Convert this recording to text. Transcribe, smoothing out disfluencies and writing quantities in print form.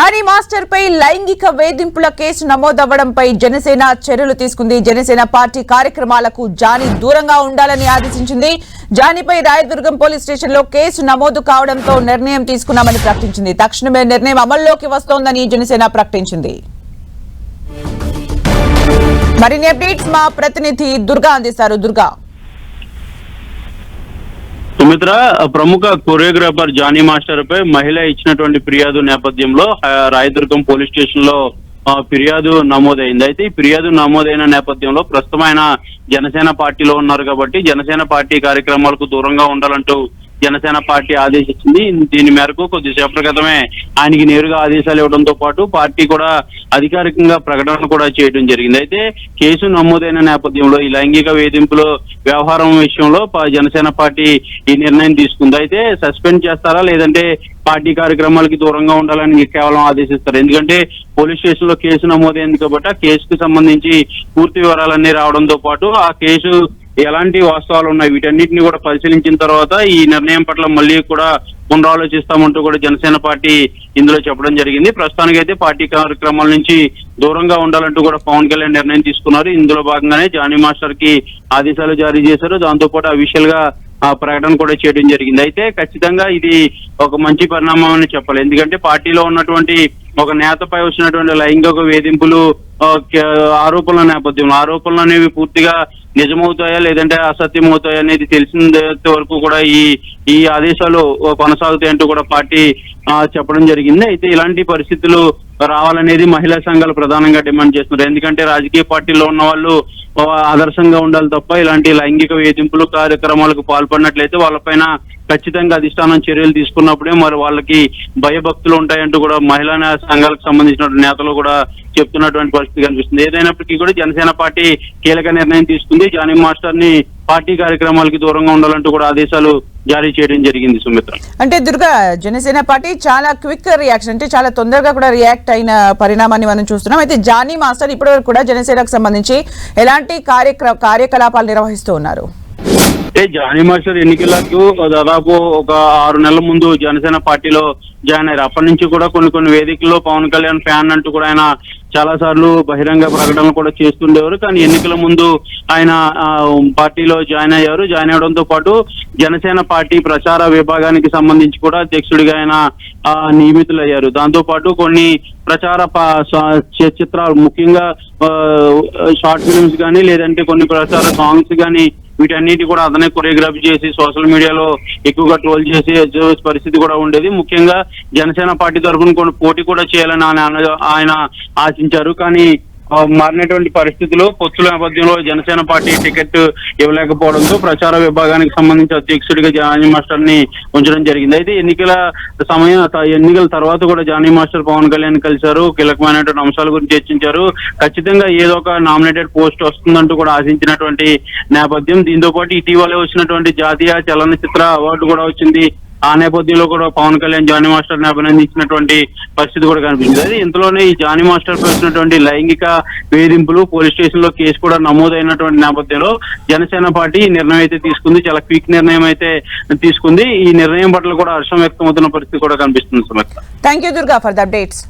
Johnny master పై లైంగిక వేధింపుల case నమోదవ్వడంపై Janasena చర్యలు తీసుకుంది. జనసేన పార్టీ కార్యక్రమాలకు జానీ దూరంగా ఉండాలని ఆదేశించింది. జానీపై రాయదుర్గం పోలీస్ స్టేషన్ లో కేసు నమోదు కావడంతో నిర్ణయం తీసుకున్నామని ప్రకటించింది. తక్షణమే నిర్ణయం అమల్లోకి వస్తోందని జనసేన ప్రకటించింది. మరిన్ని అప్డేట్స్ మా ప్రతినిధి దుర్గా అందిస్తారు. దుర్గా, సుమిత్ర, ప్రముఖ కొరియోగ్రాఫర్ జానీ మాస్టర్ పై మహిళ ఇచ్చినటువంటి ఫిర్యాదు నేపథ్యంలో రాయదుర్గం పోలీస్ స్టేషన్ లో ఫిర్యాదు నమోదైంది. అయితే ఈ ఫిర్యాదు నమోదైన నేపథ్యంలో ప్రస్తుతం ఆయన జనసేన పార్టీలో ఉన్నారు కాబట్టి జనసేన పార్టీ కార్యక్రమాలకు దూరంగా ఉండాలంటూ జనసేన పార్టీ ఆదేశించింది. దీని మేరకు కొద్దిసేపటి క్రితమే ఆయనకి నేరుగా ఆదేశాలు ఇవ్వడంతో పాటు పార్టీ కూడా అధికారికంగా ప్రకటన కూడా చేయడం జరిగింది. అయితే కేసు నమోదైన నేపథ్యంలో ఈ లైంగిక వేధింపుల వ్యవహారం విషయంలో జనసేన పార్టీ ఈ నిర్ణయం తీసుకుంది. అయితే సస్పెండ్ చేస్తారా లేదంటే పార్టీ కార్యక్రమాలకి దూరంగా ఉండాలని కేవలం ఆదేశిస్తారు. ఎందుకంటే పోలీస్ స్టేషన్ లో కేసు నమోదైంది కాబట్టి ఆ కేసుకు సంబంధించి పూర్తి వివరాలన్నీ రావడంతో పాటు ఆ కేసు ఎలాంటి వాస్తవాలు ఉన్నాయి వీటన్నిటిని కూడా పరిశీలించిన తర్వాత ఈ నిర్ణయం పట్ల మళ్ళీ కూడా పునరాలోచిస్తామంటూ కూడా జనసేన పార్టీ ఇందులో చెప్పడం జరిగింది. ప్రస్తుతానికైతే పార్టీ కార్యక్రమాల నుంచి దూరంగా ఉండాలంటూ కూడా పవన్ కళ్యాణ్ నిర్ణయం తీసుకున్నారు. ఇందులో భాగంగానే జానీ మాస్టర్ కి ఆదేశాలు జారీ చేశారు. దాంతో పాటు అఫీషియల్ గా ప్రకటన కూడా చేయడం జరిగింది. అయితే ఖచ్చితంగా ఇది ఒక మంచి పరిణామం అని చెప్పాలి. ఎందుకంటే పార్టీలో ఉన్నటువంటి ఒక నేతపై వచ్చినటువంటి లైంగిక వేధింపులు ఆరోపణల నేపథ్యంలో ఆరోపణలు అనేవి పూర్తిగా నిజమవుతాయా లేదంటే అసత్యం అవుతాయా అనేది తెలిసినంత వరకు కూడా ఈ ఆదేశాలు కొనసాగుతాయంటూ కూడా పార్టీ చెప్పడం జరిగింది. అయితే ఇలాంటి పరిస్థితులు రావాలనేది మహిళా సంఘాలు ప్రధానంగా డిమాండ్ చేస్తున్నారు. ఎందుకంటే రాజకీయ పార్టీలో ఉన్న వాళ్ళు ఆదర్శంగా ఉండాలి తప్ప ఇలాంటి లైంగిక వేధింపులు కార్యక్రమాలకు పాల్పడినట్లయితే వాళ్ళపైన ఖచ్చితంగా అధిష్టానం చర్యలు తీసుకున్నప్పుడే మరి వాళ్ళకి భయభక్తులు ఉంటాయంటూ కూడా మహిళా సంఘాలకు సంబంధించిన నేతలు కూడా చెప్తున్నటువంటి పరిస్థితి కనిపిస్తుంది. ఏదైనప్పటికీ కూడా జనసేన పార్టీ కీలక నిర్ణయం తీసుకుంది. జానీ మాస్టర్ ని పార్టీ కార్యక్రమాలకి దూరంగా ఉండాలంటూ కూడా ఆదేశాలు జారీ చేయడం జరిగింది. సుమిత్ర, అంటే దుర్గా, జనసేన పార్టీ చాలా క్విక్ రియాక్షన్, అంటే చాలా తొందరగా కూడా రియాక్ట్ అయిన పరిణామాన్ని మనం చూస్తున్నాం. అయితే జానీ మాస్టర్ ఇప్పటివరకు కూడా జనసేనకు సంబంధించి ఎలాంటి కార్యకలాపాలు నిర్వహిస్తూ ఉన్నారు? జానీ మాస్టర్ ఎన్నికలకు దాదాపు ఒక 6 నెలల ముందు జనసేన పార్టీలో జాయిన్ అయ్యారు. అప్పటి నుంచి కూడా కొన్ని వేదికల్లో పవన్ కళ్యాణ్ ఫ్యాన్ అంటూ కూడా ఆయన చాలా సార్లు బహిరంగ ప్రకటనలు కూడా చేస్తుండేవారు. కానీ ఎన్నికల ముందు ఆయన పార్టీలో జాయిన్ అయ్యారు. జాయిన్ అవడంతో పాటు జనసేన పార్టీ ప్రచార విభాగానికి సంబంధించి కూడా అధ్యక్షుడిగా ఆయన నియమితులయ్యారు. దాంతో పాటు కొన్ని ప్రచార చిత్రాలు, ముఖ్యంగా షార్ట్ ఫిల్మ్స్ కానీ లేదంటే కొన్ని ప్రచార సాంగ్స్ కానీ వీటన్నిటి కూడా అతనే కొరియోగ్రఫీ చేసి సోషల్ మీడియాలో ఎక్కువగా ట్రోల్ చేసే పరిస్థితి కూడా ఉండేది. ముఖ్యంగా జనసేన పార్టీ తరఫున పోటీ కూడా చేయాలని ఆయన ఆశించారు. కానీ మారినటువంటి పరిస్థితుల్లో పొత్తుల నేపథ్యంలో జనసేన పార్టీ టికెట్ ఇవ్వలేకపోవడంతో ప్రచార విభాగానికి సంబంధించి అధ్యక్షుడిగా జానీ మాస్టర్ ని ఉంచడం జరిగింది. అయితే ఎన్నికల తర్వాత కూడా జానీ మాస్టర్ పవన్ కళ్యాణ్ కలిశారు. కీలకమైనటువంటి అంశాల గురించి చర్చించారు. ఖచ్చితంగా ఏదో ఒక నామినేటెడ్ పోస్ట్ వస్తుందంటూ కూడా ఆశించినటువంటి నేపథ్యం. దీంతో పాటు ఇటీవలే వచ్చినటువంటి జాతీయ చలనచిత్ర అవార్డు కూడా వచ్చింది. ఆ నేపథ్యంలో కూడా పవన్ కళ్యాణ్ జానీ మాస్టర్ ని అభినందించినటువంటి పరిస్థితి కూడా కనిపించింది. అది ఇంతలోనే ఈ జానీ మాస్టర్ పై వచ్చినటువంటి లైంగిక వేధింపులు పోలీస్ స్టేషన్ లో కేసు కూడా నమోదైనటువంటి నేపథ్యంలో జనసేన పార్టీ ఈ నిర్ణయం అయితే తీసుకుంది. చాలా క్విక్ నిర్ణయం అయితే తీసుకుంది. ఈ నిర్ణయం పట్ల కూడా హర్షం వ్యక్తం అవుతున్న పరిస్థితి కూడా కనిపిస్తుంది. Thank you Durga for the updates.